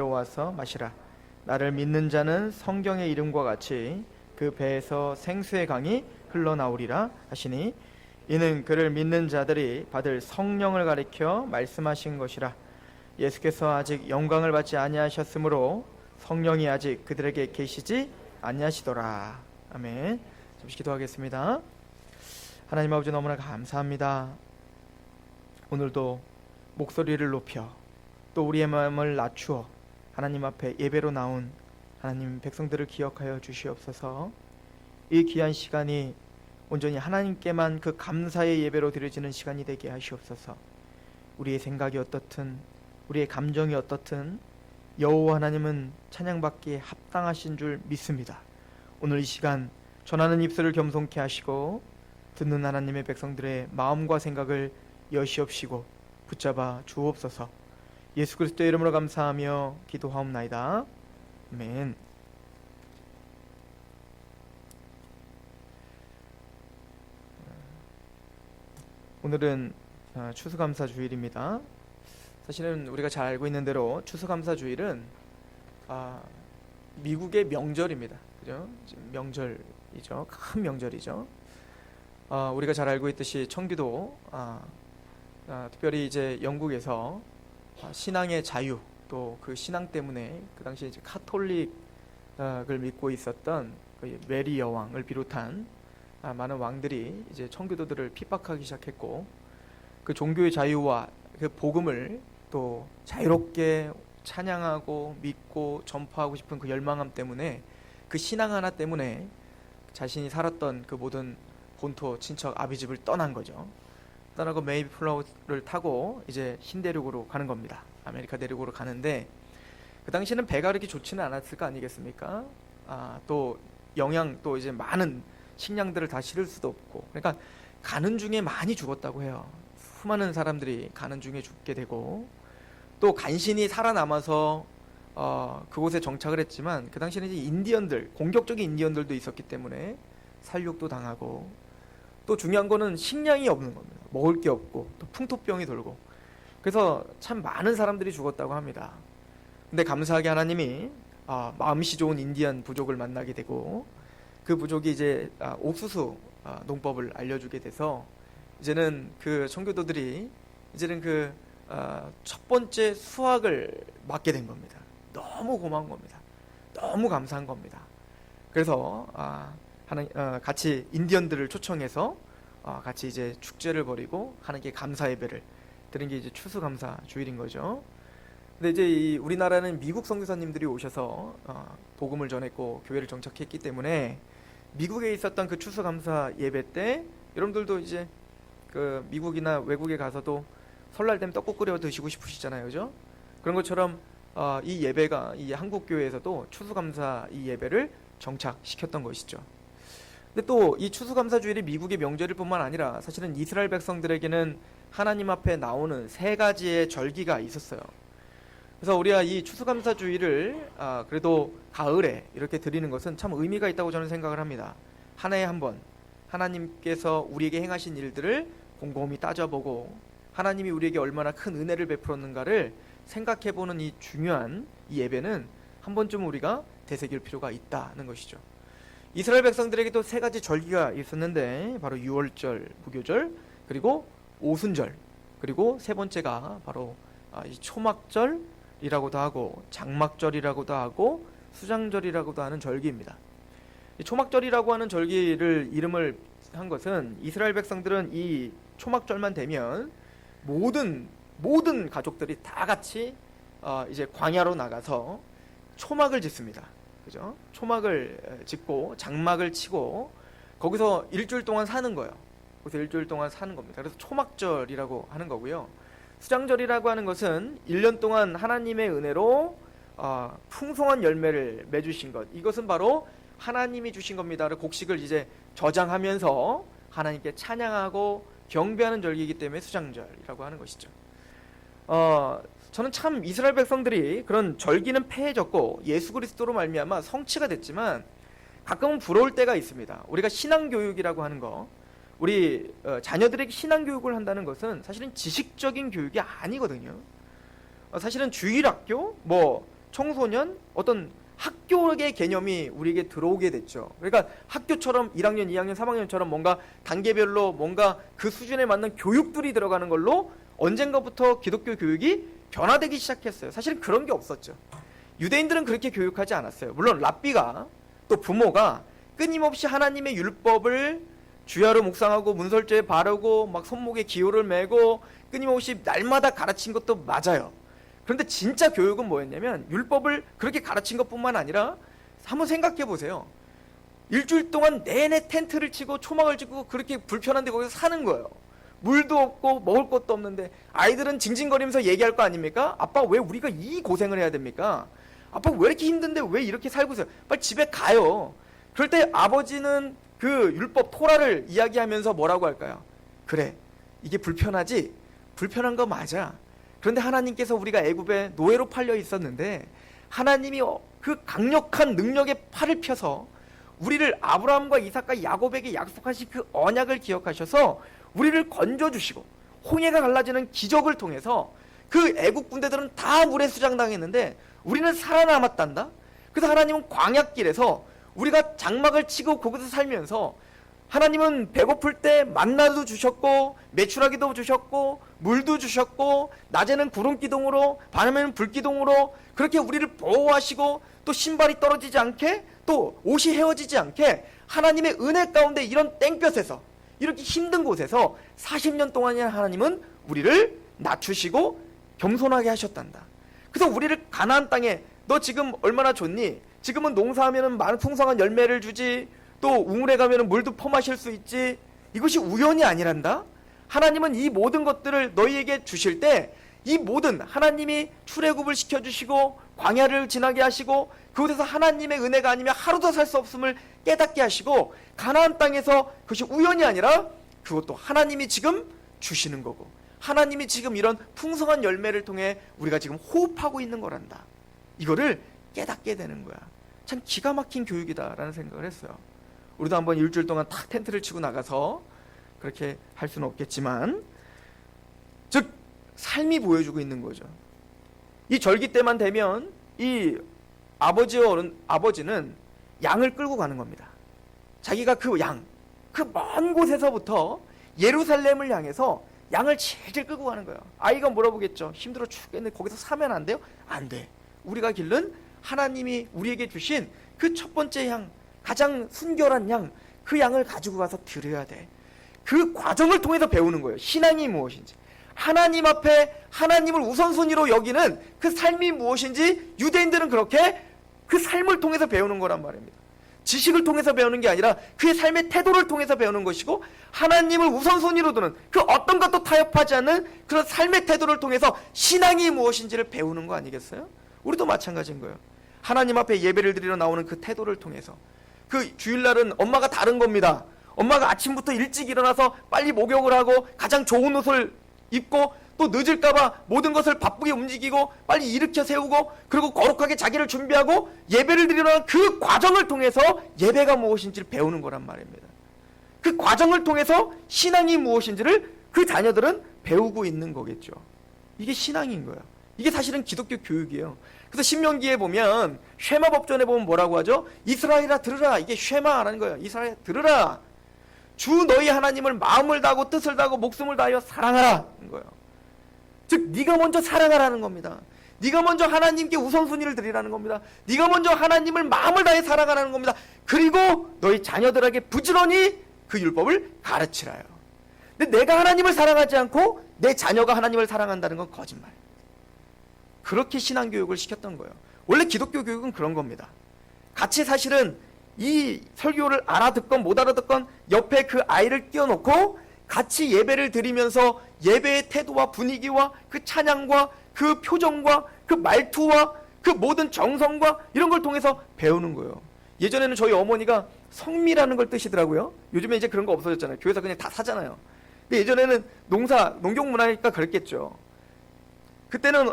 와서 마시라. 나를 믿는 자는 성경의 이름과 같이 그 배에서 생수의 강이 흘러나오리라 하시니, 이는 그를 믿는 자들이 받을 성령을 가리켜 말씀하신 것이라. 예수께서 아직 영광을 받지 아니하셨으므로 성령이 아직 그들에게 계시지 아니하시더라. 아멘. 잠시 기도하겠습니다. 하나님 아버지, 너무나 감사합니다. 오늘도 목소리를 높여 또 우리의 마음을 낮추어 하나님 앞에 예배로 나온 하나님 백성들을 기억하여 주시옵소서. 이 귀한 시간이 온전히 하나님께만 그 감사의 예배로 드려지는 시간이 되게 하시옵소서. 우리의 생각이 어떻든, 우리의 감정이 어떻든 여호와 하나님은 찬양받기에 합당하신 줄 믿습니다. 오늘 이 시간 전하는 입술을 겸손케 하시고 듣는 하나님의 백성들의 마음과 생각을 여시옵시고 붙잡아 주옵소서. 예수 그리스도의 이름으로 감사하며 기도하옵나이다. 아멘. 오늘은 추수감사 주일입니다. 사실은 우리가 잘 알고 있는 대로 추수감사 주일은 미국의 명절입니다. 그죠? 명절이죠. 큰 명절이죠. 우리가 잘 알고 있듯이 청교도, 특별히 이제 영국에서 신앙의 자유, 또 그 신앙 때문에 그 당시에 이제 카톨릭을 믿고 있었던 그 메리 여왕을 비롯한 많은 왕들이 이제 청교도들을 핍박하기 시작했고, 그 종교의 자유와 그 복음을 또 자유롭게 찬양하고 믿고 전파하고 싶은 그 열망함 때문에, 그 신앙 하나 때문에 자신이 살았던 그 모든 본토 친척 아비집을 떠난 거죠. 떠나고 메이플라워를 타고 이제 신대륙으로 가는 겁니다. 아메리카 대륙으로 가는데, 그 당시에는 배가 그렇게 좋지는 않았을 거 아니겠습니까? 또 또 이제 많은 식량들을 다 실을 수도 없고, 그러니까 가는 중에 많이 죽었다고 해요. 수많은 사람들이 가는 중에 죽게 되고, 또 간신히 살아남아서 그곳에 정착을 했지만, 그 당시에는 이제 인디언들, 공격적인 인디언들도 있었기 때문에 살육도 당하고, 또 중요한 거는 식량이 없는 겁니다. 먹을 게 없고, 또 풍토병이 돌고, 그래서 참 많은 사람들이 죽었다고 합니다. 근데 감사하게 하나님이 마음씨 좋은 인디언 부족을 만나게 되고, 그 부족이 이제 옥수수 농법을 알려주게 돼서, 이제는 그 청교도들이 이제는 그 첫 번째 수확을 맡게 된 겁니다. 너무 고마운 겁니다. 너무 감사한 겁니다. 그래서 같이 인디언들을 초청해서 같이 이제 축제를 벌이고 하나님께 감사 예배를 드린 게 이제 추수감사 주일인 거죠. 근데 이제 우리나라는 미국 선교사님들이 오셔서 복음을 전했고 교회를 정착했기 때문에, 미국에 있었던 그 추수감사 예배 때 여러분들도 이제 그 미국이나 외국에 가서도 설날 되면 떡국 끓여 드시고 싶으시잖아요, 그죠? 그런 것처럼 이 예배가 이 한국 교회에서도 추수감사 이 예배를 정착시켰던 것이죠. 근데 또 이 추수감사 주일이 미국의 명절일 뿐만 아니라 사실은 이스라엘 백성들에게는 하나님 앞에 나오는 3가지의 절기가 있었어요. 그래서 우리가 이 추수감사 주일을 그래도 가을에 이렇게 드리는 것은 참 의미가 있다고 저는 생각을 합니다. 한 해에 한 번 하나님께서 우리에게 행하신 일들을 곰곰이 따져보고, 하나님이 우리에게 얼마나 큰 은혜를 베풀었는가를 생각해보는 이 중요한 이 예배는 한 번쯤 우리가 되새길 필요가 있다는 것이죠. 이스라엘 백성들에게도 3가지 절기가 있었는데, 바로 유월절, 무교절, 그리고 오순절, 그리고 3번째가 바로 이 초막절이라고도 하고 장막절이라고도 하고 수장절이라고도 하는 절기입니다. 이 초막절이라고 하는 절기를 이름을 한 것은, 이스라엘 백성들은 이 초막절만 되면 모든 가족들이 다 같이 이제 광야로 나가서 초막을 짓습니다. 그죠? 초막을 짓고 장막을 치고 거기서 일주일 동안 사는 거예요. 거기서 일주일 동안 사는 겁니다. 그래서 초막절이라고 하는 거고요. 수장절이라고 하는 것은 1년 동안 하나님의 은혜로 풍성한 열매를 맺으신 것, 이것은 바로 하나님이 주신 겁니다. 곡식을 이제 저장하면서 하나님께 찬양하고 경배하는 절기이기 때문에 수장절이라고 하는 것이죠. 저는 참 이스라엘 백성들이 그런 절기는 폐해졌고 예수 그리스도로 말미암아 성취가 됐지만, 가끔은 부러울 때가 있습니다. 우리가 신앙교육이라고 하는 거, 우리 자녀들에게 신앙교육을 한다는 것은 사실은 지식적인 교육이 아니거든요. 사실은 주일학교, 청소년, 어떤 학교의 개념이 우리에게 들어오게 됐죠. 그러니까 학교처럼 1학년, 2학년, 3학년처럼 뭔가 단계별로 뭔가 그 수준에 맞는 교육들이 들어가는 걸로 언젠가부터 기독교 교육이 변화되기 시작했어요. 사실은 그런 게 없었죠. 유대인들은 그렇게 교육하지 않았어요. 물론 랍비가 또 부모가 끊임없이 하나님의 율법을 주야로 묵상하고 문설주에 바르고 막 손목에 기호를 메고 끊임없이 날마다 가르친 것도 맞아요. 그런데 진짜 교육은 뭐였냐면 율법을 그렇게 가르친 것뿐만 아니라 한번 생각해 보세요. 일주일 동안 내내 텐트를 치고 초막을 치고 그렇게 불편한데 거기서 사는 거예요. 물도 없고 먹을 것도 없는데 아이들은 징징거리면서 얘기할 거 아닙니까? 아빠 왜 우리가 이 고생을 해야 됩니까? 아빠 왜 이렇게 힘든데 왜 이렇게 살고 있어요? 빨리 집에 가요. 그럴 때 아버지는 그 율법 토라를 이야기하면서 뭐라고 할까요? 그래, 이게 불편하지? 불편한 거 맞아. 그런데 하나님께서 우리가 애굽에 노예로 팔려 있었는데 하나님이 그 강력한 능력의 팔을 펴서 우리를 아브라함과 이삭과 야곱에게 약속하신 그 언약을 기억하셔서 우리를 건져주시고 홍해가 갈라지는 기적을 통해서 그 애국 군대들은 다 물에 수장당했는데 우리는 살아남았단다. 그래서 하나님은 광야길에서 우리가 장막을 치고 거기서 살면서 하나님은 배고플 때 만나도 주셨고 메추라기도 주셨고 물도 주셨고 낮에는 구름기둥으로 밤에는 불기둥으로 그렇게 우리를 보호하시고 또 신발이 떨어지지 않게 또 옷이 헤어지지 않게 하나님의 은혜 가운데 이런 땡볕에서 이렇게 힘든 곳에서 40년 동안이나 하나님은 우리를 낮추시고 겸손하게 하셨단다. 그래서 우리를 가나안 땅에 너 지금 얼마나 좋니? 지금은 농사하면은 많은 풍성한 열매를 주지. 또 우물에 가면은 물도 퍼마실 수 있지. 이것이 우연이 아니란다. 하나님은 이 모든 것들을 너희에게 주실 때 이 모든 하나님이 출애굽을 시켜주시고 광야를 지나게 하시고 그곳에서 하나님의 은혜가 아니면 하루도 살 수 없음을 깨닫게 하시고 가나안 땅에서 그것이 우연이 아니라 그것도 하나님이 지금 주시는 거고 하나님이 지금 이런 풍성한 열매를 통해 우리가 지금 호흡하고 있는 거란다. 이거를 깨닫게 되는 거야. 참 기가 막힌 교육이다라는 생각을 했어요. 우리도 한번 일주일 동안 탁 텐트를 치고 나가서 그렇게 할 수는 없겠지만 즉 삶이 보여주고 있는 거죠. 이 절기 때만 되면 이 아버지는 양을 끌고 가는 겁니다. 자기가 그 양, 그 먼 곳에서부터 예루살렘을 향해서 양을 질질 끌고 가는 거예요. 아이가 물어보겠죠. 힘들어 죽겠는데 거기서 사면 안 돼요? 안 돼. 우리가 기른 하나님이 우리에게 주신 그 첫 번째 양, 가장 순결한 양, 그 양을 가지고 가서 드려야 돼. 그 과정을 통해서 배우는 거예요. 신앙이 무엇인지. 하나님 앞에 하나님을 우선순위로 여기는 그 삶이 무엇인지 유대인들은 그렇게 그 삶을 통해서 배우는 거란 말입니다. 지식을 통해서 배우는 게 아니라 그의 삶의 태도를 통해서 배우는 것이고 하나님을 우선순위로 두는 그 어떤 것도 타협하지 않는 그런 삶의 태도를 통해서 신앙이 무엇인지를 배우는 거 아니겠어요? 우리도 마찬가지인 거예요. 하나님 앞에 예배를 드리러 나오는 그 태도를 통해서 그 주일날은 엄마가 다른 겁니다. 엄마가 아침부터 일찍 일어나서 빨리 목욕을 하고 가장 좋은 옷을 입고 또 늦을까봐 모든 것을 바쁘게 움직이고 빨리 일으켜 세우고 그리고 거룩하게 자기를 준비하고 예배를 드리러 그 과정을 통해서 예배가 무엇인지를 배우는 거란 말입니다. 그 과정을 통해서 신앙이 무엇인지를 그 자녀들은 배우고 있는 거겠죠. 이게 신앙인 거예요. 이게 사실은 기독교 교육이에요. 그래서 신명기에 보면 쉐마 법전에 보면 뭐라고 하죠? 이스라엘아 들으라. 이게 쉐마라는 거예요. 이스라엘 들으라. 주 너희 하나님을 마음을 다하고 뜻을 다하고 목숨을 다하여 사랑하라 는 거예요. 즉 네가 먼저 사랑하라는 겁니다. 네가 먼저 하나님께 우선순위를 드리라는 겁니다. 네가 먼저 하나님을 마음을 다해 사랑하라는 겁니다. 그리고 너희 자녀들에게 부지런히 그 율법을 가르치라요. 근데 내가 하나님을 사랑하지 않고 내 자녀가 하나님을 사랑한다는 건 거짓말. 그렇게 신앙교육을 시켰던 거예요. 원래 기독교 교육은 그런 겁니다. 같이 사실은 이 설교를 알아듣건 못 알아듣건 옆에 그 아이를 끼워놓고 같이 예배를 드리면서 예배의 태도와 분위기와 그 찬양과 그 표정과 그 말투와 그 모든 정성과 이런 걸 통해서 배우는 거예요. 예전에는 저희 어머니가 성미라는 걸 뜨시더라고요. 요즘에 이제 그런 거 없어졌잖아요. 교회에서 그냥 다 사잖아요. 근데 예전에는 농경 문화니까 그랬겠죠. 그때는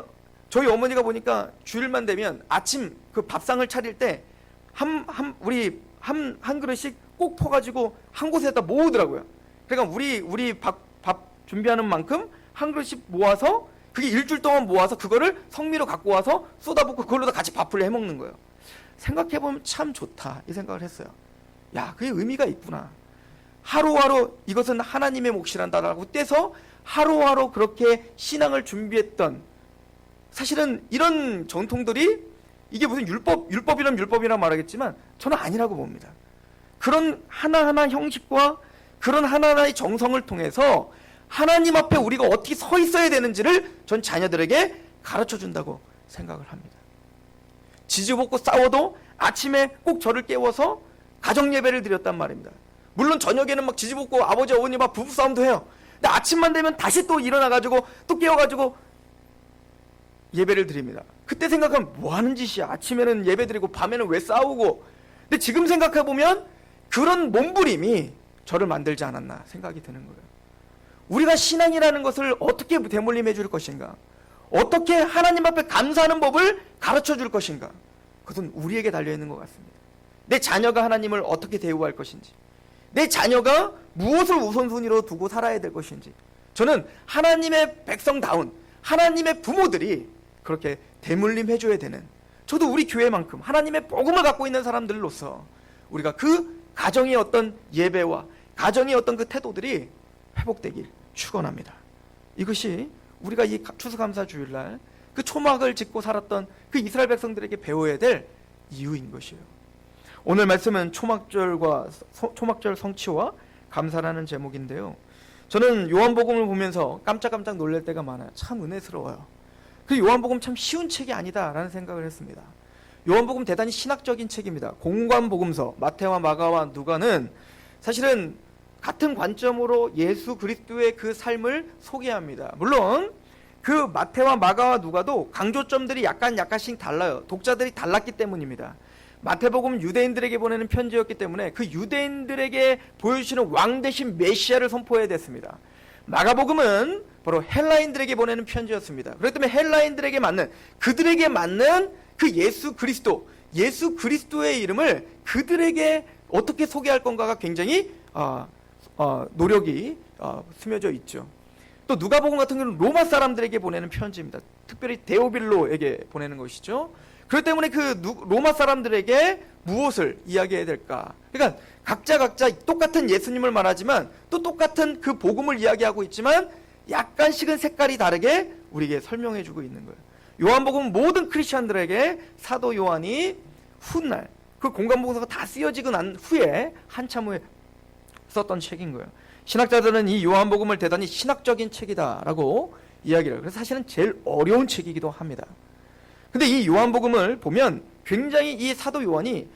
저희 어머니가 보니까 주일만 되면 아침 그 밥상을 차릴 때 우리 한 그릇씩 꼭 퍼가지고 한 곳에다 모으더라고요. 그러니까 우리 밥 준비하는 만큼 한 그릇씩 모아서 그게 일주일 동안 모아서 그거를 성미로 갖고 와서 쏟아붓고 그걸로 다 같이 밥을 해먹는 거예요. 생각해보면 참 좋다 이 생각을 했어요. 야, 그게 의미가 있구나. 하루하루 이것은 하나님의 몫이란다라고 떼서 하루하루 그렇게 신앙을 준비했던, 사실은 이런 전통들이 이게 무슨 율법이란 율법이라 말하겠지만 저는 아니라고 봅니다. 그런 하나하나 형식과 그런 하나하나의 정성을 통해서 하나님 앞에 우리가 어떻게 서 있어야 되는지를 전 자녀들에게 가르쳐 준다고 생각을 합니다. 지지볶고 싸워도 아침에 꼭 저를 깨워서 가정 예배를 드렸단 말입니다. 물론 저녁에는 막 지지볶고 아버지 어머니 막 부부싸움도 해요. 근데 아침만 되면 다시 또 일어나가지고 또 깨워가지고 예배를 드립니다. 그때 생각하면 뭐 하는 짓이야. 아침에는 예배 드리고 밤에는 왜 싸우고. 근데 지금 생각해보면 그런 몸부림이 저를 만들지 않았나 생각이 드는 거예요. 우리가 신앙이라는 것을 어떻게 대물림해 줄 것인가, 어떻게 하나님 앞에 감사하는 법을 가르쳐 줄 것인가, 그것은 우리에게 달려있는 것 같습니다. 내 자녀가 하나님을 어떻게 대우할 것인지, 내 자녀가 무엇을 우선순위로 두고 살아야 될 것인지, 저는 하나님의 백성다운 하나님의 부모들이 그렇게 대물림해 줘야 되는, 저도 우리 교회만큼 하나님의 복음을 갖고 있는 사람들로서 우리가 그 가정의 어떤 예배와 가정의 어떤 그 태도들이 회복되길 축원합니다. 이것이 우리가 이 추수감사 주일날 그 초막을 짓고 살았던 그 이스라엘 백성들에게 배워야 될 이유인 것이에요. 오늘 말씀은 초막절 성취와 감사라는 제목인데요, 저는 요한복음을 보면서 깜짝깜짝 놀랄 때가 많아요. 참 은혜스러워요. 그 요한복음 참 쉬운 책이 아니다라는 생각을 했습니다. 요한복음 대단히 신학적인 책입니다. 공관복음서 마태와 마가와 누가는 사실은 같은 관점으로 예수 그리스도의 그 삶을 소개합니다. 물론 그 마태와 마가와 누가도 강조점들이 약간씩 달라요. 독자들이 달랐기 때문입니다. 마태복음은 유대인들에게 보내는 편지였기 때문에 그 유대인들에게 보여주시는 왕 대신 메시아를 선포해야 됐습니다. 마가복음은 바로 헬라인들에게 보내는 편지였습니다. 그렇기 때문에 헬라인들에게 맞는, 그들에게 맞는 그 예수 그리스도의 이름을 그들에게 어떻게 소개할 건가가 굉장히 노력이 스며져 있죠. 또 누가복음 같은 경우는 로마 사람들에게 보내는 편지입니다. 특별히 데오빌로에게 보내는 것이죠. 그렇기 때문에 그 로마 사람들에게 무엇을 이야기해야 될까? 그러니까 각자 똑같은 예수님을 말하지만 또 똑같은 그 복음을 이야기하고 있지만 약간씩은 색깔이 다르게 우리에게 설명해주고 있는 거예요. 요한복음은 모든 크리스천들에게 사도 요한이 훗날 그 공관복음서가 다 쓰여지고 난 후에 한참 후에 썼던 책인 거예요. 신학자들은 이 요한복음을 대단히 신학적인 책이다라고 이야기를 해요. 그래서 사실은 제일 어려운 책이기도 합니다. 근데 이 요한복음을 보면 굉장히 이 사도 요한이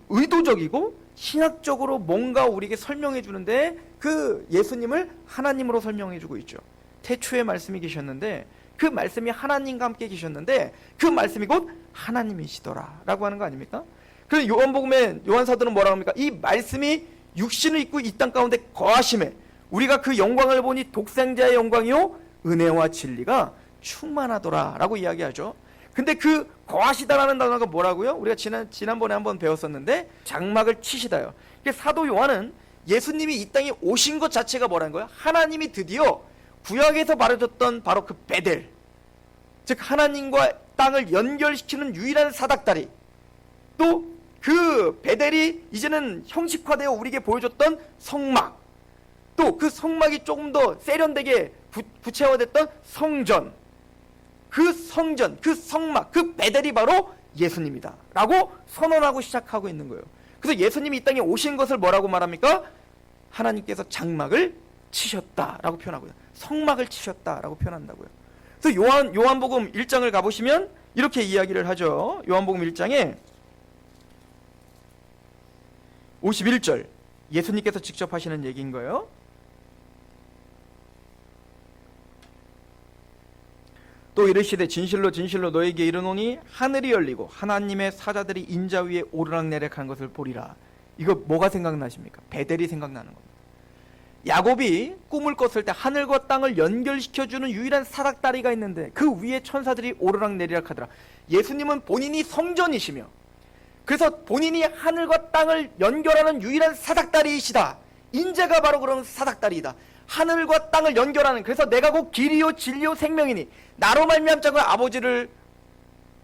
의도적이고 신학적으로 뭔가 우리에게 설명해 주는데 그 예수님을 하나님으로 설명해 주고 있죠. 태초에 말씀이 계셨는데 그 말씀이 하나님과 함께 계셨는데 그 말씀이 곧 하나님이시더라 라고 하는 거 아닙니까? 그래서 요한복음에 요한사도는 뭐라고 합니까? 이 말씀이 육신을 입고 이 땅 가운데 거하심에 우리가 그 영광을 보니 독생자의 영광이요 은혜와 진리가 충만하더라 라고 이야기하죠. 근데 그 거하시다라는 단어가 뭐라고요? 우리가 지난번에 한번 배웠었는데 장막을 치시다요. 사도 요한은 예수님이 이 땅에 오신 것 자체가 뭐라는 거예요? 하나님이 드디어 구약에서 말해줬던 바로 그 베델, 즉 하나님과 땅을 연결시키는 유일한 사닥다리, 또 그 베델이 이제는 형식화되어 우리에게 보여줬던 성막, 또 그 성막이 조금 더 세련되게 구체화됐던 성전, 그 성막, 그 베델이 바로 예수님이다 라고 선언하고 시작하고 있는 거예요. 그래서 예수님이 이 땅에 오신 것을 뭐라고 말합니까? 하나님께서 장막을 치셨다라고 표현하고요. 성막을 치셨다라고 표현한다고요. 그래서 요한복음 1장을 가보시면 이렇게 이야기를 하죠. 요한복음 1장에 51절, 예수님께서 직접 하시는 얘기인 거예요. 또 이르시되 진실로 진실로 너에게 이르노니 하늘이 열리고 하나님의 사자들이 인자 위에 오르락내리락하는 것을 보리라. 이거 뭐가 생각나십니까? 베델이 생각나는 겁니다. 야곱이 꿈을 꿨을 때 하늘과 땅을 연결시켜주는 유일한 사닥다리가 있는데 그 위에 천사들이 오르락내리락하더라. 예수님은 본인이 성전이시며 그래서 본인이 하늘과 땅을 연결하는 유일한 사닥다리이시다. 인자가 바로 그런 사닥다리이다. 하늘과 땅을 연결하는, 그래서 내가 곧 길이요 진리요 생명이니 나로 말미암지 않고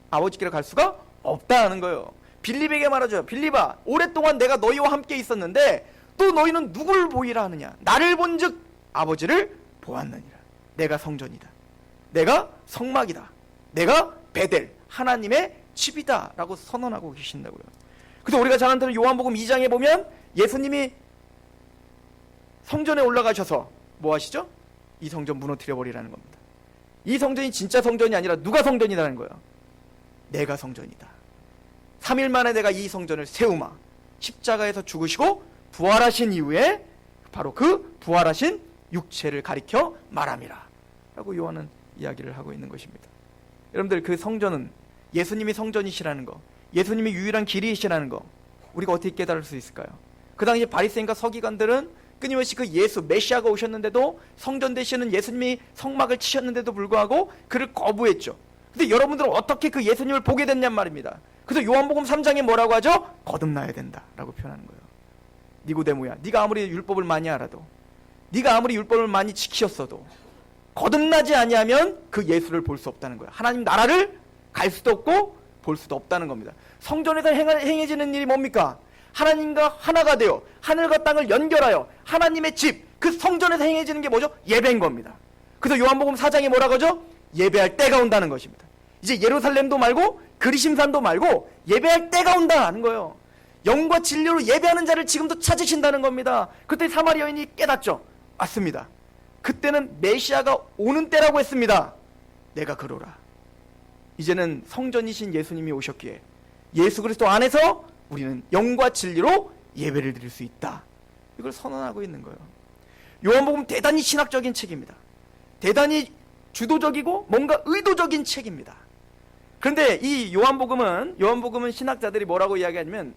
아버지께로 갈 수가 없다는 거예요. 빌립에게 말하죠. 빌립아, 오랫동안 내가 너희와 함께 있었는데 또 너희는 누굴 보이라 하느냐? 나를 본즉 아버지를 보았느니라. 내가 성전이다, 내가 성막이다, 내가 베델 하나님의 집이다 라고 선언하고 계신다고요. 그래서 우리가 잘 아는 대로 요한복음 2장에 보면 예수님이 성전에 올라가셔서 뭐 하시죠? 이 성전 무너뜨려 버리라는 겁니다. 이 성전이 진짜 성전이 아니라 누가 성전이라는 거예요? 내가 성전이다. 3일 만에 내가 이 성전을 세우마. 십자가에서 죽으시고 부활하신 이후에 바로 그 부활하신 육체를 가리켜 말함이라 라고 요한은 이야기를 하고 있는 것입니다. 여러분들, 그 성전은 예수님이 성전이시라는 거, 예수님이 유일한 길이시라는 거 우리가 어떻게 깨달을 수 있을까요? 그 당시 바리새인과 서기관들은 끊임없이 그 예수 메시아가 오셨는데도, 성전 되시는 예수님이 성막을 치셨는데도 불구하고 그를 거부했죠. 근데 여러분들은 어떻게 그 예수님을 보게 됐냔 말입니다. 그래서 요한복음 3장에 뭐라고 하죠? 거듭나야 된다 라고 표현하는 거예요. 니고데모야, 네가 아무리 율법을 많이 알아도, 네가 아무리 율법을 많이 지키셨어도 거듭나지 아니하면 그 예수를 볼 수 없다는 거예요. 하나님 나라를 갈 수도 없고 볼 수도 없다는 겁니다. 성전에서 행해지는 일이 뭡니까? 하나님과 하나가 되어 하늘과 땅을 연결하여 하나님의 집, 그 성전에서 행해지는 게 뭐죠? 예배인 겁니다. 그래서 요한복음 4장에 뭐라고 하죠? 예배할 때가 온다는 것입니다. 이제 예루살렘도 말고 그리심산도 말고 예배할 때가 온다는 거예요. 영과 진리로 예배하는 자를 지금도 찾으신다는 겁니다. 그때 사마리아 여인이 깨닫죠. 맞습니다. 그때는 메시아가 오는 때라고 했습니다. 내가 그러라. 이제는 성전이신 예수님이 오셨기에 예수 그리스도 안에서 우리는 영과 진리로 예배를 드릴 수 있다. 이걸 선언하고 있는 거예요. 요한복음 대단히 신학적인 책입니다. 대단히 주도적이고 뭔가 의도적인 책입니다. 그런데 이 요한복음은 신학자들이 뭐라고 이야기하냐면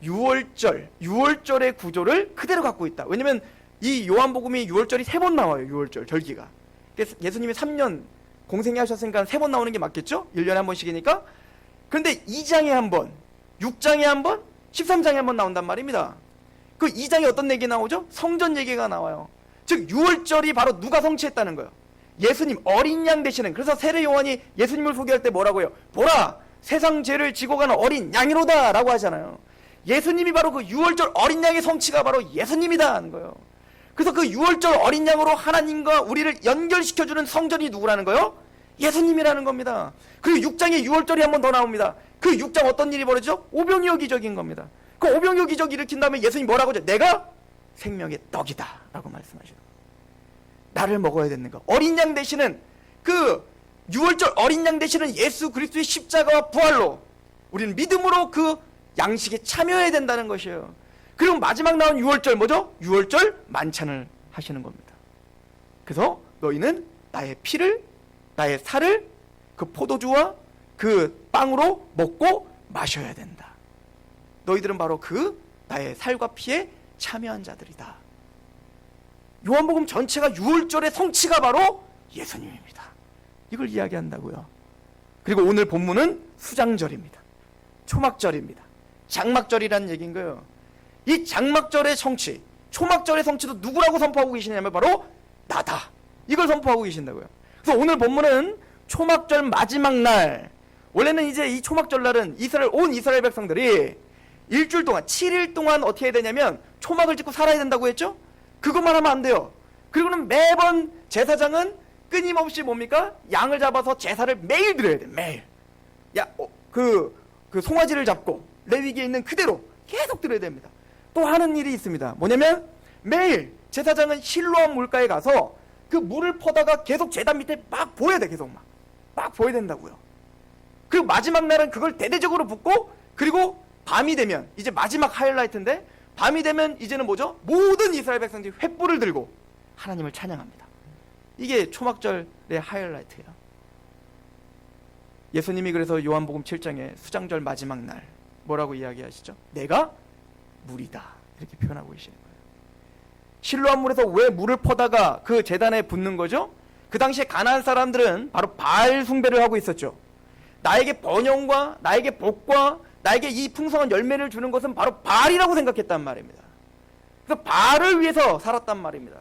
유월절의 구조를 그대로 갖고 있다. 왜냐면 이 요한복음이 유월절이 3번 나와요. 유월절 절기가. 그래서 예수님이 3년 공생애 하셨으니까 3번 나오는 게 맞겠죠? 1년에 한 번씩이니까. 그런데 2장에 한 번, 6장에 한 번, 13장에 한 번 나온단 말입니다. 그 2장에 어떤 얘기 나오죠? 성전 얘기가 나와요. 즉 유월절이 바로 누가 성취했다는 거예요? 예수님, 어린 양 되시는. 그래서 세례 요한이 예수님을 소개할 때 뭐라고 해요? 보라, 세상 죄를 지고 가는 어린 양이로다 라고 하잖아요. 예수님이 바로 그 유월절 어린 양의 성취가 바로 예수님이다 하는 거예요. 그래서 그 유월절 어린 양으로 하나님과 우리를 연결시켜주는 성전이 누구라는 거예요? 예수님이라는 겁니다. 그리고 6장에 유월절이 한 번 더 나옵니다. 그 6장 어떤 일이 벌어지죠? 오병이어 기적인 겁니다. 그 오병이어 기적 일으킨 다음에 예수님 뭐라고 하죠? 내가 생명의 떡이다 라고 말씀하시는 거예요. 나를 먹어야 되는 거. 어린 양 되시는 그 유월절 어린 양 되시는 예수 그리스도의 십자가와 부활로 우리는 믿음으로 그 양식에 참여해야 된다는 것이에요. 그리고 마지막 나온 유월절 뭐죠? 유월절 만찬을 하시는 겁니다. 그래서 너희는 나의 피를, 나의 살을 그 포도주와 그 빵으로 먹고 마셔야 된다. 너희들은 바로 그 나의 살과 피에 참여한 자들이다. 요한복음 전체가 유월절의 성취가 바로 예수님입니다. 이걸 이야기한다고요. 그리고 오늘 본문은 수장절입니다. 초막절입니다. 장막절이라는 얘기인 거예요. 이 장막절의 성취, 초막절의 성취도 누구라고 선포하고 계시냐면 바로 나다. 이걸 선포하고 계신다고요. 그래서 오늘 본문은 초막절 마지막 날, 원래는 이제 이 초막절 날은 온 이스라엘 백성들이 일주일 동안 7일 동안 어떻게 해야 되냐면 초막을 짓고 살아야 된다고 했죠? 그것만 하면 안 돼요. 그리고는 매번 제사장은 끊임없이 뭡니까? 양을 잡아서 제사를 매일 드려야 돼. 매일. 그 송아지를 잡고 레위기에 있는 그대로 계속 드려야 됩니다. 또 하는 일이 있습니다. 뭐냐면 매일 제사장은 실로암 물가에 가서 그 물을 퍼다가 계속 제단 밑에 막 보여야 돼. 계속 막 보여야 된다고요. 그리고 마지막 날은 그걸 대대적으로 붓고, 그리고 밤이 되면 이제 마지막 하이라이트인데, 밤이 되면 이제는 뭐죠? 모든 이스라엘 백성들이 횃불을 들고 하나님을 찬양합니다. 이게 초막절의 하이라이트예요. 예수님이 그래서 요한복음 7장에 수장절 마지막 날 뭐라고 이야기하시죠? 내가 물이다 이렇게 표현하고 계시는 거예요. 실로암 물에서 왜 물을 퍼다가 그 제단에 붓는 거죠? 그 당시에 가나안 사람들은 바로 바알 숭배를 하고 있었죠. 나에게 번영과 나에게 복과 나에게 이 풍성한 열매를 주는 것은 바로 바알이라고 생각했단 말입니다. 그래서 바알을 위해서 살았단 말입니다.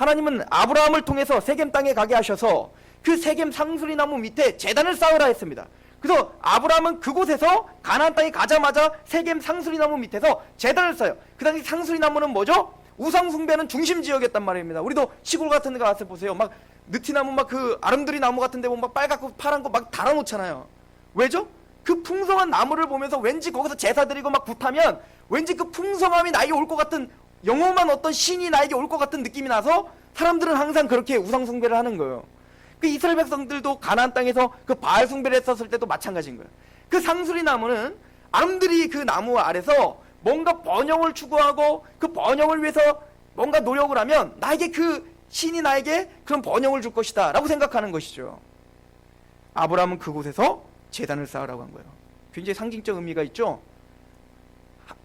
하나님은 아브라함을 통해서 세겜 땅에 가게 하셔서 그 세겜 상수리 나무 밑에 제단을 쌓으라 했습니다. 그래서 아브라함은 그곳에서 가나안 땅에 가자마자 세겜 상수리 나무 밑에서 제단을 쌓아요. 그 당시 상수리 나무는 뭐죠? 우상 숭배는 중심 지역이었단 말입니다. 우리도 시골 같은 데 가서 보세요. 막 느티나무, 막 그 아름드리 나무 같은 데 보면 막 빨갛고 파란 거 막 달아놓잖아요. 왜죠? 그 풍성한 나무를 보면서 왠지 거기서 제사 드리고 막 굿하면 왠지 그 풍성함이 나에게 올 것 같은, 영험한 어떤 신이 나에게 올 것 같은 느낌이 나서 사람들은 항상 그렇게 우상 숭배를 하는 거예요. 그 이스라엘 백성들도 가나안 땅에서 그 바알 숭배를 했었을 때도 마찬가지인 거예요. 그 상수리 나무는 아름드리 그 나무 아래서 뭔가 번영을 추구하고 그 번영을 위해서 뭔가 노력을 하면 나에게 그 신이 나에게 그런 번영을 줄 것이다 라고 생각하는 것이죠. 아브라함은 그곳에서 제단을 쌓으라고 한 거예요. 굉장히 상징적 의미가 있죠.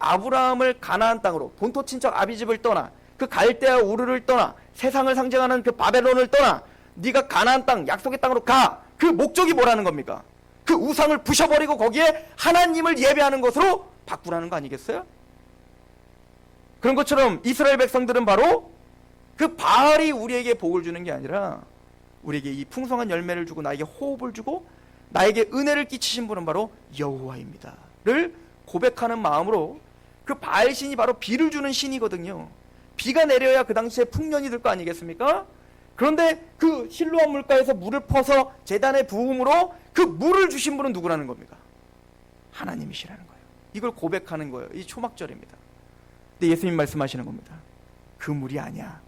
아브라함을 가나안 땅으로, 본토 친척 아비집을 떠나, 그 갈대아 우르를 떠나, 세상을 상징하는 그 바벨론을 떠나 네가 가나안 땅, 약속의 땅으로 가. 그 목적이 뭐라는 겁니까? 그 우상을 부셔버리고 거기에 하나님을 예배하는 것으로 바꾸라는 거 아니겠어요? 그런 것처럼 이스라엘 백성들은 바로 그 바알이 우리에게 복을 주는 게 아니라 우리에게 이 풍성한 열매를 주고 나에게 호흡을 주고 나에게 은혜를 끼치신 분은 바로 여호와입니다 를 고백하는 마음으로, 그 바알 신이 바로 비를 주는 신이거든요. 비가 내려야 그 당시에 풍년이 들 거 아니겠습니까? 그런데 그 실로암 물가에서 물을 퍼서 제단의 부음으로 그 물을 주신 분은 누구라는 겁니까? 하나님이시라는 거예요. 이걸 고백하는 거예요. 이 초막절입니다. 근데 예수님 말씀하시는 겁니다. 그 물이 아니야.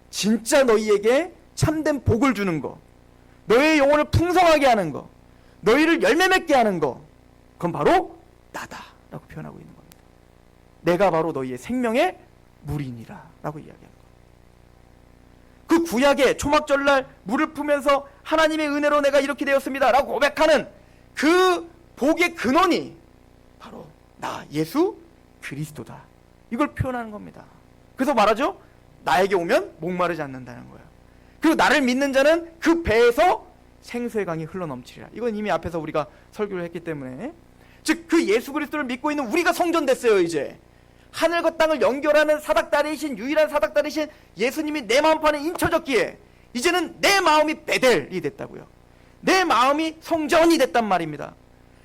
진짜 너희에게 참된 복을 주는 거, 너희의 영혼을 풍성하게 하는 거, 너희를 열매 맺게 하는 거, 그건 바로 나다 라고 표현하고 있는 겁니다. 내가 바로 너희의 생명의 물이니라 라고 이야기합니다. 그 구약의 초막절날 물을 푸면서 하나님의 은혜로 내가 이렇게 되었습니다 라고 고백하는 그 복의 근원이 바로 나 예수 그리스도다, 이걸 표현하는 겁니다. 그래서 말하죠. 나에게 오면 목마르지 않는다는 거예요. 그리고 나를 믿는 자는 그 배에서 생수의 강이 흘러넘치리라. 이건 이미 앞에서 우리가 설교를 했기 때문에, 즉 그 예수 그리스도를 믿고 있는 우리가 성전됐어요. 이제 하늘과 땅을 연결하는 사닥다리이신, 유일한 사닥다리이신 예수님이 내 마음판에 인쳐졌기에 이제는 내 마음이 베델이 됐다고요. 내 마음이 성전이 됐단 말입니다.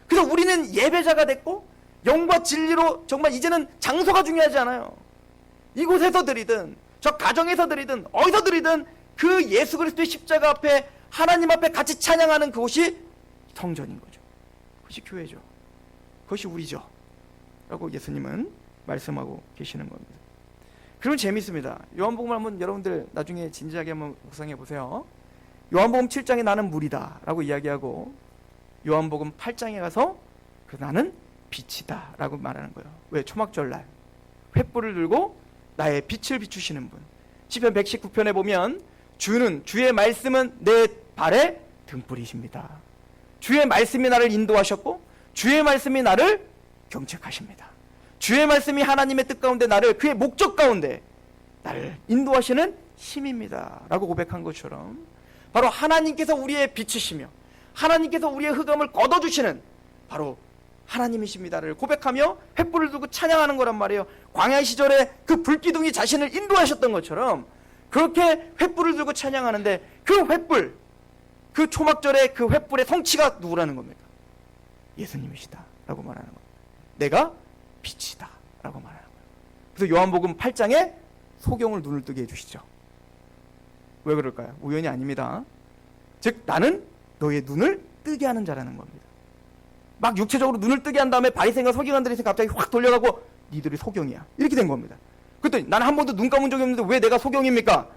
그래서 우리는 예배자가 됐고 영과 진리로 정말 이제는 장소가 중요하지 않아요. 이곳에서 드리든 저 가정에서 드리든 어디서 드리든 그 예수 그리스도의 십자가 앞에 하나님 앞에 같이 찬양하는 그곳이 성전인 거죠. 그것이 교회죠. 그것이 우리죠 라고 예수님은 말씀하고 계시는 겁니다. 그러면 재밌습니다. 요한복음을 한번 여러분들 나중에 진지하게 한번 묵상해 보세요. 요한복음 7장에 나는 물이다 라고 이야기하고 요한복음 8장에 가서 나는 빛이다 라고 말하는 거예요. 왜? 초막절날 횃불을 들고 나의 빛을 비추시는 분. 시편 119편에 보면 주의 말씀은 내 발의 등불이십니다. 주의 말씀이 나를 인도하셨고 주의 말씀이 나를 경책하십니다. 주의 말씀이 하나님의 뜻 가운데 나를, 그의 목적 가운데 나를 인도하시는 힘입니다 라고 고백한 것처럼 바로 하나님께서 우리의 빛이시며 하나님께서 우리의 흑암을 걷어주시는 바로 하나님이십니다를 고백하며 횃불을 두고 찬양하는 거란 말이에요. 광야 시절에 그 불기둥이 자신을 인도하셨던 것처럼 그렇게 횃불을 들고 찬양하는데, 그 횃불, 그 초막절의 그 횃불의 성취가 누구라는 겁니까? 예수님이시다 라고 말하는 거예요. 내가 빛이다 라고 말하는 거예요. 그래서 요한복음 8장에 소경을 눈을 뜨게 해주시죠. 왜 그럴까요? 우연이 아닙니다. 즉 나는 너의 눈을 뜨게 하는 자라는 겁니다. 막 육체적으로 눈을 뜨게 한 다음에 바리새인과 서기관들이 갑자기 확 돌려가고 니들이 소경이야 이렇게 된 겁니다. 그랬더니 나는 한 번도 눈 감은 적이 없는데 왜 내가 소경입니까?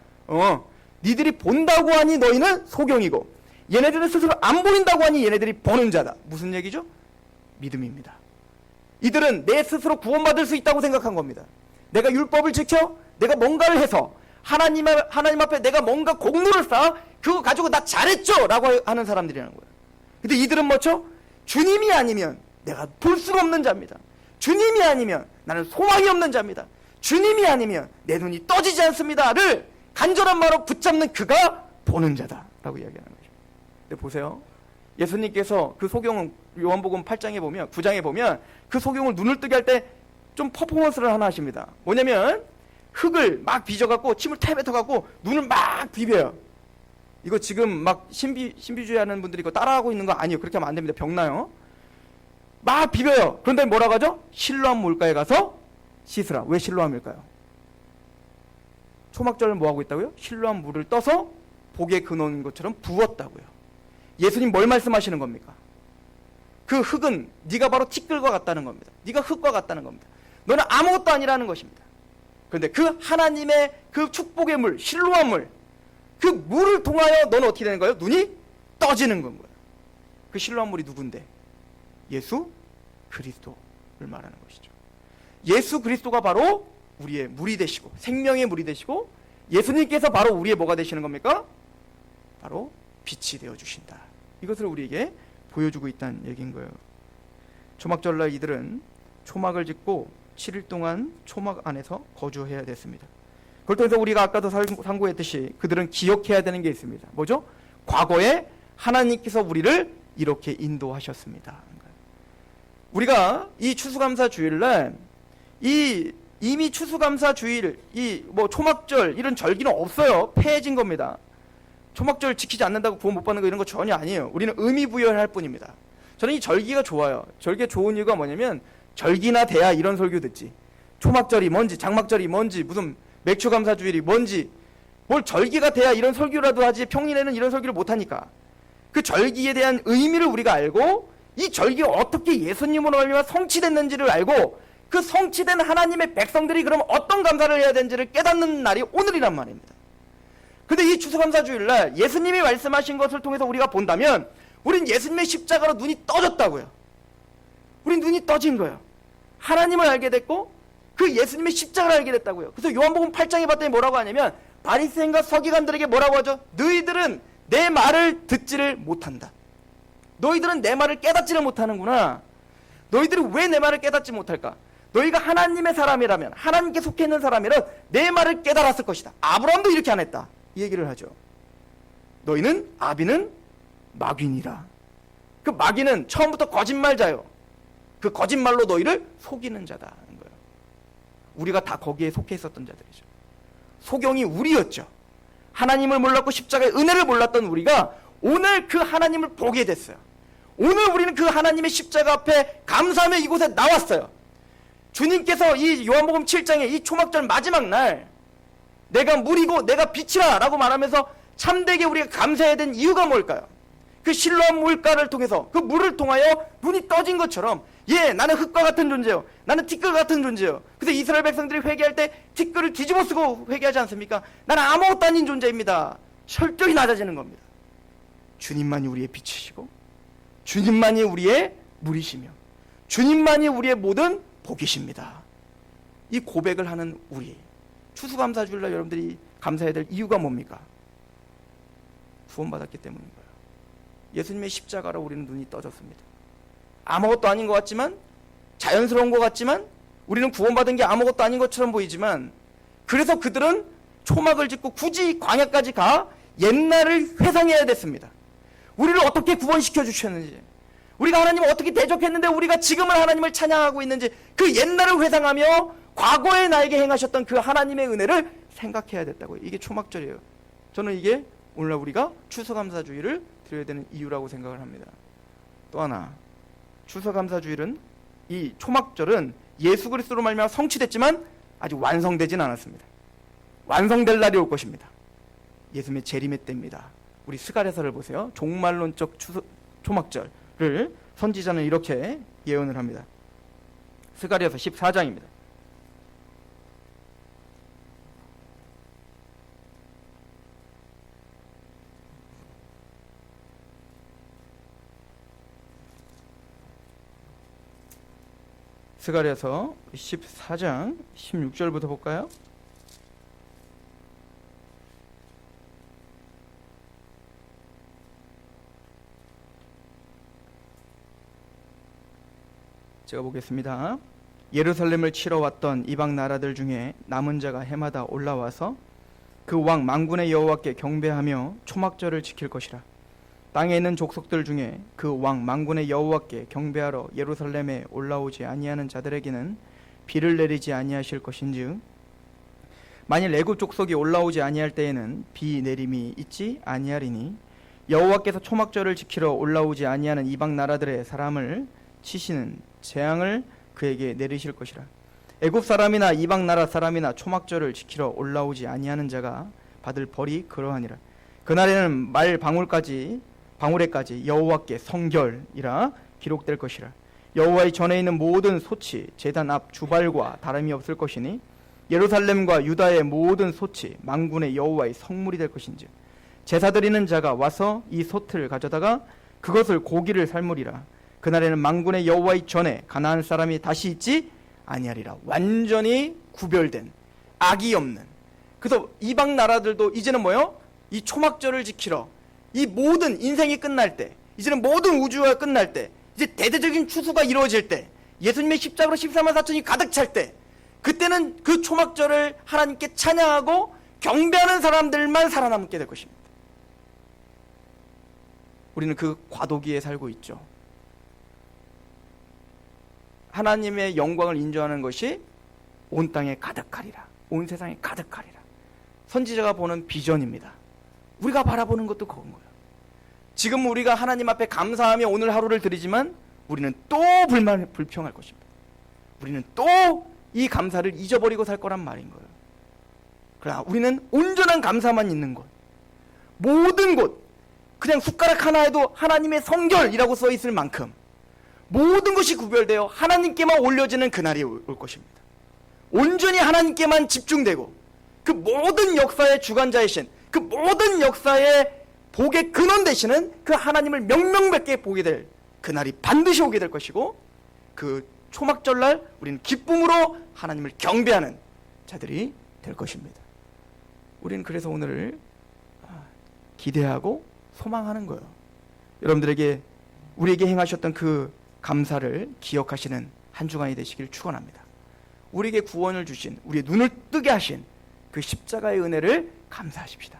니들이 본다고 하니 너희는 소경이고 얘네들은 스스로 안 보인다고 하니 얘네들이 보는 자다. 무슨 얘기죠? 믿음입니다. 이들은 내 스스로 구원받을 수 있다고 생각한 겁니다. 내가 율법을 지켜 내가 뭔가를 해서 하나님 앞에 내가 뭔가 공로를 쌓아 그거 가지고 나 잘했죠 라고 하는 사람들이라는 거예요. 근데 이들은 뭐죠? 주님이 아니면 내가 볼 수가 없는 자입니다. 주님이 아니면 나는 소망이 없는 자입니다. 주님이 아니면 내 눈이 떠지지 않습니다를 간절한 말로 붙잡는 그가 보는 자다라고 이야기하는 거죠. 근데 보세요. 예수님께서 그 소경은 요한복음 8장에 보면 9장에 보면 그 소경을 눈을 뜨게 할 때 좀 퍼포먼스를 하나 하십니다. 뭐냐면 흙을 막 빚어갖고 침을 태뱉어갖고 눈을 막 비벼요. 이거 지금 막 신비주의하는 분들이 이거 따라하고 있는 거 아니에요. 그렇게 하면 안 됩니다. 병나요. 막 비벼요. 그런데 뭐라고 하죠? 실로암 물가에 가서 씻으라. 왜 실로암일까요? 초막절을 뭐하고 있다고요? 실로암 물을 떠서 복에 그놓은 것처럼 부었다고요. 예수님 뭘 말씀하시는 겁니까? 그 흙은 네가 바로 티끌과 같다는 겁니다. 네가 흙과 같다는 겁니다. 너는 아무것도 아니라는 것입니다. 그런데 그 하나님의 그 축복의 물, 실로암 물, 그 물을 통하여 너는 어떻게 되는 거예요? 눈이 떠지는 건 거예요. 그 실로암 물이 누군데? 예수 그리스도를 말하는 것이죠. 예수 그리스도가 바로 우리의 물이 되시고 생명의 물이 되시고 예수님께서 바로 우리의 뭐가 되시는 겁니까? 바로 빛이 되어주신다. 이것을 우리에게 보여주고 있다는 얘기인 거예요. 초막절날 이들은 초막을 짓고 7일 동안 초막 안에서 거주해야 됐습니다. 그걸 통해서 우리가 아까도 상고했듯이 그들은 기억해야 되는 게 있습니다. 뭐죠? 과거에 하나님께서 우리를 이렇게 인도하셨습니다. 우리가 이 추수감사주일날 이미 추수감사주일 초막절 이런 절기는 없어요. 폐해진 겁니다. 초막절 지키지 않는다고 구원 못 받는 거 이런 거 전혀 아니에요. 우리는 의미 부여를 할 뿐입니다. 저는 이 절기가 좋아요. 절기가 좋은 이유가 뭐냐면 절기나 돼야 이런 설교 듣지. 초막절이 뭔지 장막절이 뭔지 무슨 맥추감사주일이 뭔지 뭘 절기가 돼야 이런 설교라도 하지 평일에는 이런 설교를 못하니까 그 절기에 대한 의미를 우리가 알고 이 절기가 어떻게 예수님으로 말미암아 성취됐는지를 알고 그 성취된 하나님의 백성들이 그럼 어떤 감사를 해야 되는지를 깨닫는 날이 오늘이란 말입니다. 근데 이 추수감사주일날 예수님이 말씀하신 것을 통해서 우리가 본다면 우린 예수님의 십자가로 눈이 떠졌다고요. 우린 눈이 떠진 거예요. 하나님을 알게 됐고 그 예수님의 십자가를 알게 됐다고요. 그래서 요한복음 8장에 봤더니 뭐라고 하냐면 바리새인과 서기관들에게 뭐라고 하죠? 너희들은 내 말을 듣지를 못한다. 너희들은 내 말을 깨닫지를 못하는구나. 너희들은 왜 내 말을 깨닫지 못할까? 너희가 하나님의 사람이라면 하나님께 속해 있는 사람이라면 내 말을 깨달았을 것이다. 아브라함도 이렇게 안 했다. 이 얘기를 하죠. 너희는 아비는 마귀니라. 그 마귀는 처음부터 거짓말자요. 그 거짓말로 너희를 속이는 자다. 거예요. 우리가 다 거기에 속해 있었던 자들이죠. 소경이 우리였죠. 하나님을 몰랐고 십자가의 은혜를 몰랐던 우리가 오늘 그 하나님을 보게 됐어요. 오늘 우리는 그 하나님의 십자가 앞에 감사하며 이곳에 나왔어요. 주님께서 이 요한복음 7장에 이 초막절 마지막 날 내가 물이고 내가 빛이라 라고 말하면서 참되게 우리가 감사해야 된 이유가 뭘까요? 그 실로암 물가를 통해서 그 물을 통하여 눈이 떠진 것처럼 나는 흙과 같은 존재요. 나는 티끌 같은 존재요. 그래서 이스라엘 백성들이 회개할 때 티끌을 뒤집어 쓰고 회개하지 않습니까? 나는 아무것도 아닌 존재입니다. 철저히 낮아지는 겁니다. 주님만이 우리의 빛이시고 주님만이 우리의 물이시며 주님만이 우리의 모든 복이십니다. 이 고백을 하는 우리 추수감사주일날 여러분들이 감사해야 될 이유가 뭡니까? 구원받았기 때문인 거예요. 예수님의 십자가로 우리는 눈이 떠졌습니다. 아무것도 아닌 것 같지만 자연스러운 것 같지만 우리는 구원받은 게 아무것도 아닌 것처럼 보이지만 그래서 그들은 초막을 짓고 굳이 광야까지 가 옛날을 회상해야 됐습니다. 우리를 어떻게 구원시켜 주셨는지 우리가 하나님을 어떻게 대적했는데 우리가 지금은 하나님을 찬양하고 있는지 그 옛날을 회상하며 과거에 나에게 행하셨던 그 하나님의 은혜를 생각해야 됐다고요. 이게 초막절이에요. 저는 이게 오늘날 우리가 추수감사주일을 드려야 되는 이유라고 생각을 합니다. 또 하나 추수감사주일은 이 초막절은 예수 그리스도로 말미암아 성취됐지만 아직 완성되진 않았습니다. 완성될 날이 올 것입니다. 예수님의 재림의 때입니다. 우리 스가랴서를 보세요. 종말론적 초막절을 선지자는 이렇게 예언을 합니다. 스가랴서 14장입니다. 스가랴서 14장 16절부터 볼까요? 제가 보겠습니다. 예루살렘을 치러 왔던 이방 나라들 중에 남은 자가 해마다 올라와서 그 왕 만군의 여호와께 경배하며 초막절을 지킬 것이라. 땅에 있는 족속들 중에 그 왕 만군의 여호와께 경배하러 예루살렘에 올라오지 아니하는 자들에게는 비를 내리지 아니하실 것인즉 만일 애굽 족속이 올라오지 아니할 때에는 비 내림이 있지 아니하리니 여호와께서 초막절을 지키러 올라오지 아니하는 이방 나라들의 사람을 치시는 재앙을 그에게 내리실 것이라. 애굽 사람이나 이방 나라 사람이나 초막절을 지키러 올라오지 아니하는 자가 받을 벌이 그러하니라. 그날에는 말 방울에까지 여호와께 성결이라 기록될 것이라. 여호와의 전에 있는 모든 소치 제단 앞 주발과 다름이 없을 것이니 예루살렘과 유다의 모든 소치 만군의 여호와의 성물이 될 것인지 제사 드리는 자가 와서 이 솥을 가져다가 그것을 고기를 삶으리라. 그날에는 만군의 여호와의 전에 가나안 사람이 다시 있지 아니하리라. 완전히 구별된, 악이 없는. 그래서 이방 나라들도 이제는 뭐요? 이 초막절을 지키러, 이 모든 인생이 끝날 때, 이제는 모든 우주가 끝날 때, 이제 대대적인 추수가 이루어질 때, 예수님의 십자가로 14만 4천이 가득 찰 때, 그때는 그 초막절을 하나님께 찬양하고 경배하는 사람들만 살아남게 될 것입니다. 우리는 그 과도기에 살고 있죠. 하나님의 영광을 인정하는 것이 온 땅에 가득하리라. 온 세상에 가득하리라. 선지자가 보는 비전입니다. 우리가 바라보는 것도 그건 거예요. 지금 우리가 하나님 앞에 감사하며 오늘 하루를 드리지만 우리는 또 불평할 것입니다. 우리는 또 이 감사를 잊어버리고 살 거란 말인 거예요. 그러나 우리는 온전한 감사만 있는 곳, 모든 곳, 그냥 숟가락 하나에도 하나님의 성결이라고 써 있을 만큼 모든 것이 구별되어 하나님께만 올려지는 그날이 올 것입니다. 온전히 하나님께만 집중되고 그 모든 역사의 주관자이신, 그 모든 역사의 복의 근원 되시는 그 하나님을 명명백계 보게 될 그날이 반드시 오게 될 것이고, 그 초막절날 우리는 기쁨으로 하나님을 경배하는 자들이 될 것입니다. 우리는 그래서 오늘을 기대하고 소망하는 거예요. 여러분들에게 우리에게 행하셨던 그 감사를 기억하시는 한 주간이 되시길 축원합니다. 우리에게 구원을 주신, 우리의 눈을 뜨게 하신 그 십자가의 은혜를 감사하십시다.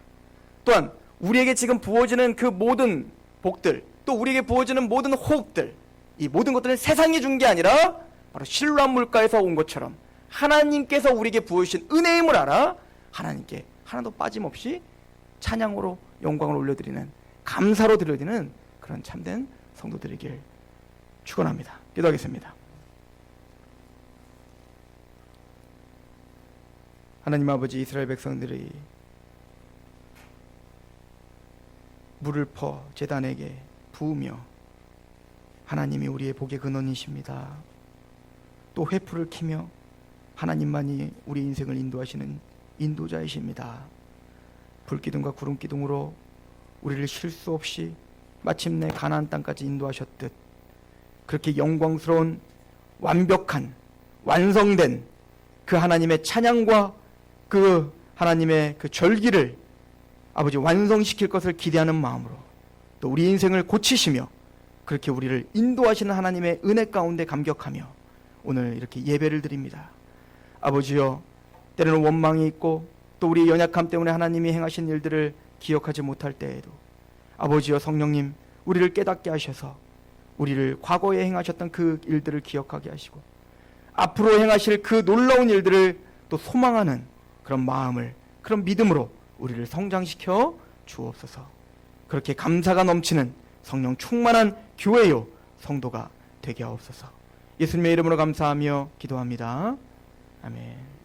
또한 우리에게 지금 부어지는 그 모든 복들, 또 우리에게 부어지는 모든 호흡들, 이 모든 것들은 세상이 준 게 아니라 바로 실로암 물가에서 온 것처럼 하나님께서 우리에게 부어주신 은혜임을 알아 하나님께 하나도 빠짐없이 찬양으로 영광을 올려드리는, 감사로 드려드리는 그런 참된 성도들이길 축원합니다. 기도하겠습니다. 하나님 아버지, 이스라엘 백성들이 물을 퍼 제단에게 부으며 하나님이 우리의 복의 근원이십니다. 또 횃불을 켜며 하나님만이 우리 인생을 인도하시는 인도자이십니다. 불기둥과 구름기둥으로 우리를 실수 없이 마침내 가나안 땅까지 인도하셨듯 그렇게 영광스러운 완벽한 완성된 그 하나님의 찬양과 그 하나님의 그 절기를 아버지 완성시킬 것을 기대하는 마음으로 또 우리 인생을 고치시며 그렇게 우리를 인도하시는 하나님의 은혜 가운데 감격하며 오늘 이렇게 예배를 드립니다. 아버지여, 때로는 원망이 있고 또 우리의 연약함 때문에 하나님이 행하신 일들을 기억하지 못할 때에도 아버지여 성령님, 우리를 깨닫게 하셔서 우리를 과거에 행하셨던 그 일들을 기억하게 하시고 앞으로 행하실 그 놀라운 일들을 또 소망하는 그런 마음을, 그런 믿음으로 우리를 성장시켜 주옵소서. 그렇게 감사가 넘치는 성령 충만한 교회요 성도가 되게 하옵소서. 예수님의 이름으로 감사하며 기도합니다. 아멘.